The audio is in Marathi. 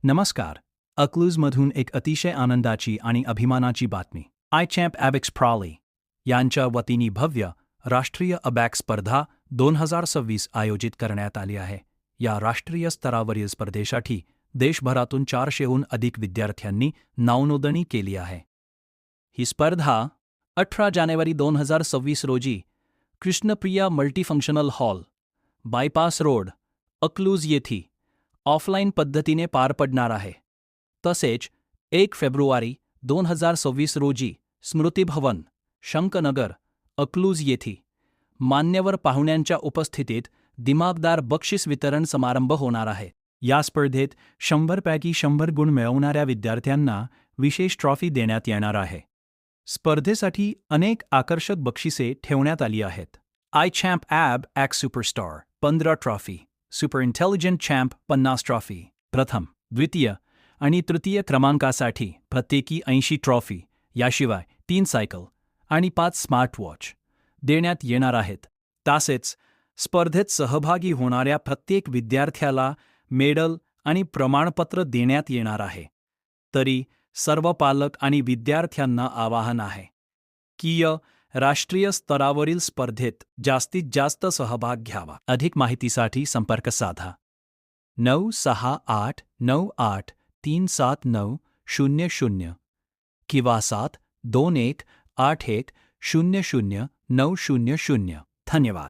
नमस्कार. अकलूजमधून एक अतिशय आनंदाची आणि अभिमानाची बातमी. आयचॅम्प ॲबॅक्स प्रॉली यांच्या वतीने भव्य राष्ट्रीय अबॅक्स स्पर्धा 2026 आयोजित करण्यात आली आहे. या राष्ट्रीय स्तरावरील स्पर्धेसाठी देशभरातून 400हून अधिक विद्यार्थ्यांनी नावनोंदणी केली आहे. ही स्पर्धा 18 जानेवारी 2026 रोजी Krishnapriya multifunctional hall, bypass road, Akluj येथे ऑफलाईन पद्धतीने पार पडणार आहे. तसेच 1 फेब्रुवारी 2026 रोजी स्मृती भवन, शंकनगर, अकलूज येथे मान्यवर पाहुण्यांच्या उपस्थितीत दिमागदार बक्षीस वितरण समारंभ होणार आहे. या स्पर्धेत 100 पैकी 100 गुण मिळवणाऱ्या विद्यार्थ्यांना विशेष ट्रॉफी देण्यात येणार आहे. स्पर्धेसाठी अनेक आकर्षक बक्षिसे ठेवण्यात आली आहेत. IChamp abacus superstar 15 trophy, super intelligent champ 50 trophy, प्रथम, द्वितीय आणि तृतीय क्रमांकासाठी प्रत्येकी 80 ट्रॉफी, याशिवाय 3 सायकल आणि 5 स्मार्टवॉच देण्यात येणार आहेत. तसेच स्पर्धेत सहभागी होणाऱ्या प्रत्येक विद्यार्थ्याला मेडल आणि प्रमाणपत्र देण्यात येणार आहे. तरी सर्व पालक आणि विद्यार्थ्यांना आवाहन आहे की राष्ट्रीय स्तरावरील स्पर्धेत जास्तीत जास्त सहभाग घ्यावा. अधिक माहितीसाठी संपर्क साधा 9689837900 किंवा 7218100900. धन्यवाद.